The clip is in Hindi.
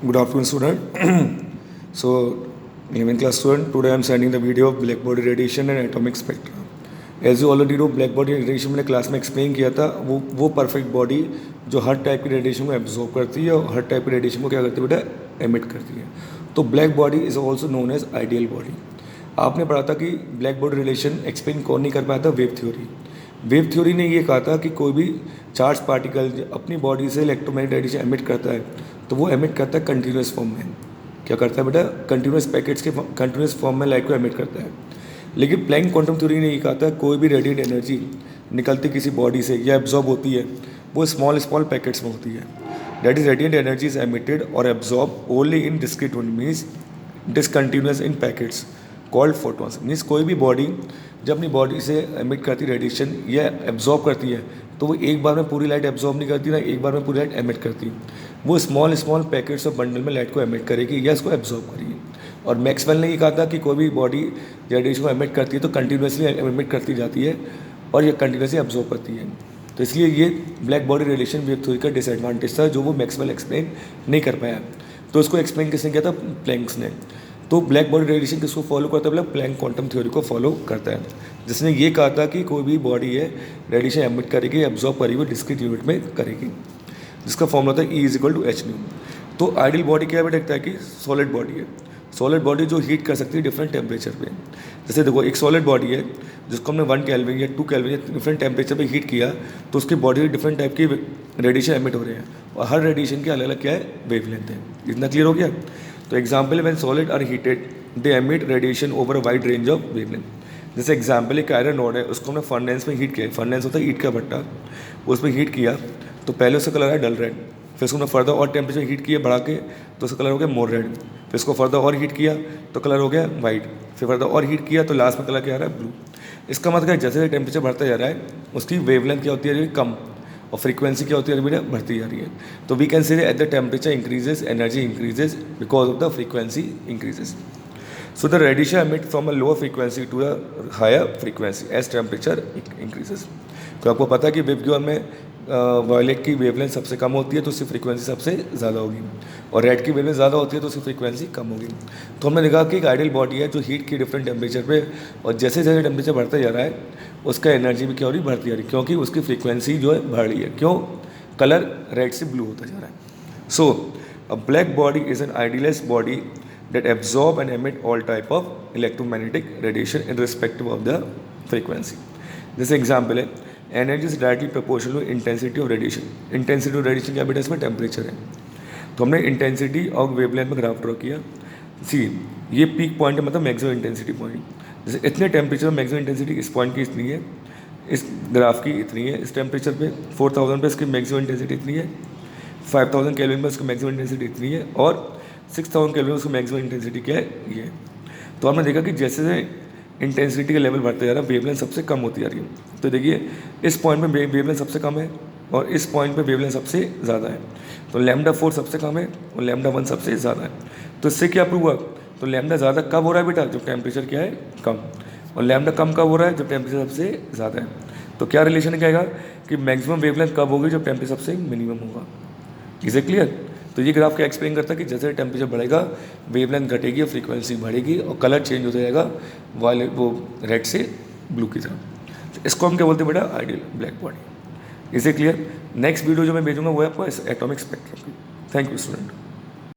Good afternoon, student. So, 11th class student, today I am sending the video of black body radiation and atomic spectra. As you already know, black body radiation मैंने क्लास में एक्सप्लेन किया था. वो परफेक्ट बॉडी जो हर टाइप की रेडिएशन को एब्जॉर्ब करती है और हर टाइप की रेडिएशन को क्या करती है बेटा, एमिट करती है. तो black body is also known as ideal body. आपने पढ़ा था कि ब्लैक बॉडी रेडिएशन एक्सप्लेन कौन नहीं कर पाया था? Wave theory. वेव थ्योरी ने ये कहा था कि कोई भी चार्ज पार्टिकल अपनी बॉडी से इलेक्ट्रोमैग्नेटिक रेडिएशन एमिट करता है तो वो एमिट करता है कंटिन्यूस फॉर्म में. क्या करता है बेटा? कंटिन्यूस पैकेट्स के कंटिन्यूस फॉर्म में लाइट को एमिट करता है. लेकिन प्लैंक क्वांटम थ्योरी ने ये कहा था कोई भी रेडिएंट एनर्जी निकलती किसी बॉडी से या एब्जॉर्ब होती है वो स्मॉल स्मॉल पैकेट्स में होती है. That is radiant energy is emitted और absorb only in discrete means discontinuous in packets called photons. Means कोई भी बॉडी जब अपनी बॉडी से एमिट करती रेडिएशन या एब्जॉर्ब करती है तो वो एक बार में पूरी लाइट एब्जॉर्ब नहीं करती ना एक बार में पूरी लाइट एमिट करती है. वो स्मॉल स्मॉल पैकेट्स और बंडल में लाइट को एमिट करेगी या इसको एब्जॉर्ब करेगी. और मैक्सवेल ने ये कहा था कि कोई भी बॉडी रेडिएशन को एमिट करती है तो कंटिन्यूसली एमिट करती जाती है और ये कंटिन्यूसली एब्जॉर्ब करती है. तो इसलिए ये black body radiation wave theory का डिसएडवांटेज था जो वो मैक्सवेल एक्सप्लेन नहीं कर पाया. तो उसको एक्सप्लेन किसने किया था? प्लैंक्स ने. तो ब्लैक बॉडी रेडिएशन किसको फॉलो करता है? मतलब प्लैंक क्वांटम थ्योरी को फॉलो करता है जिसने ये कहा था कि कोई भी बॉडी है रेडिएशन एमिट करेगी एब्जॉर्ब करेगी डिस्क्रीट यूनिट में करेगी जिसका फॉर्मूला होता है E=H². तो आइडियल बॉडी क्या है बेटा? है कि सॉलिड बॉडी है. सॉलिड बॉडी जो हीट कर सकती है डिफरेंट टेम्परेचर पे. जैसे देखो एक सॉलिड बॉडी है जिसको हमने 1 केल्विन या 2 केल्विन या डिफरेंट टेम्परेचर पे हीट किया तो उसकी बॉडी में डिफरेंट टाइप की रेडिएशन एमिट हो रहे हैं और हर रेडिएशन के अलग अलग क्या है? वेवलेंथ है. इतना क्लियर हो गया? तो एग्जाम्पल है when solid are heated they emit radiation over a wide range of wavelength. जैसे एग्जाम्पल एक आयरन रॉड है उसको हमने फर्नेस में हीट किया. फर्नेस होता है ईंट का भट्टा. उसमें हीट किया तो पहले उसका कलर है डल रेड. फिर उसको हमने फर्दर और टेम्परेचर हीट किया बढ़ा के तो उसका कलर हो गया मोर रेड. फिर उसको फर्दर और हीट किया तो कलर हो गया वाइट. फिर फर्दर और हीट किया तो लास्ट में कलर क्या आ रहा है? ब्लू. इसका मतलब है जैसे टेम्परेचर बढ़ता जा रहा है उसकी वेवलेंथ क्या होती है? कम. और फ्रीक्वेंसी क्या होती है? बेटा बढ़ती जा रही है. तो we can say at the temperature increases energy increases because of the frequency increases. So the radiation emit from a lower frequency to a higher frequency as temperature increases. तो आपको पता है कि वेवग्यूअर में वायलेट की वेवलेंथ सबसे कम होती है तो उसकी फ्रीक्वेंसी सबसे ज़्यादा होगी और रेड की वेवलेंथ ज़्यादा होती है तो उसकी फ्रीक्वेंसी कम होगी. तो हमने देखा कि एक आइडियल बॉडी है जो हीट की डिफरेंट टेम्परेचर पे और जैसे जैसे टेम्परेचर बढ़ता जा रहा है उसका एनर्जी भी क्या हो रही? बढ़ती जा रही है क्योंकि उसकी फ्रीक्वेंसी जो है बढ़ रही है. क्यों? कलर रेड से ब्लू होता जा रहा है. So a black body is an idealised body that absorb and emit all type of electromagnetic radiation irrespective of the frequency. जैसे एग्जाम्पल है energy is directly proportional to intensity of radiation. Intensity of radiation क्या बेटा? इसमें टेम्परेचर है. तो हमने इंटेंसिटी और वेवलेंथ में ग्राफ ड्रॉ किया. सी ये पीक पॉइंट है मतलब मैक्सिमम इंटेंसिटी पॉइंट. जैसे इतने टेम्परेचर में मैक्सिमम इंटेंसिटी इस पॉइंट की इतनी है इस ग्राफ की इतनी है. इस टेम्परेचर पे 4000 पे इसकी मैक्सिमम इंटेंसिटी इतनी है. 5000 केल्विन में इसकी मैक्सिमम इंटेंसिटी इतनी है और 6000 केल्विन उसकी मैक्सिमम इंटेंसिटी क्या है? ये. तो हमने देखा कि जैसे जैसे इंटेंसिटी का लेवल बढ़ता जा रहा है वेवलेंथ सबसे कम होती जा रही है. तो देखिए इस पॉइंट में वेवलेंथ सबसे कम है और इस पॉइंट पे वेवलेंथ सबसे ज़्यादा है. तो λ4 सबसे कम है और λ1 सबसे ज़्यादा है. तो इससे क्या प्रूव हुआ? तो लैम्डा ज़्यादा कब हो रहा है बेटा? जब टेम्परेचर क्या है? कम. और लैम्डा कम कब हो रहा है? जब टेम्परेचर सबसे ज़्यादा है. तो क्या रिलेशन क्या आएगा कि मैक्सिमम वेवलेंथ कब होगी? जब टेम्परेचर सबसे मिनिमम होगा. Is it clear? तो ये ग्राफ क्या एक्सप्लेन करता है कि जैसे टेम्परेचर बढ़ेगा वेवलेंथ घटेगी और फ्रीक्वेंसी बढ़ेगी और कलर चेंज होता जाएगा वायलेट वो रेड से ब्लू की तरफ. इसको हम क्या बोलते हैं बेटा? Ideal black body. Is it clear? Next video जो मैं भेजूंगा वो है आपको एटॉमिक स्पेक्ट्रम की. Thank you student.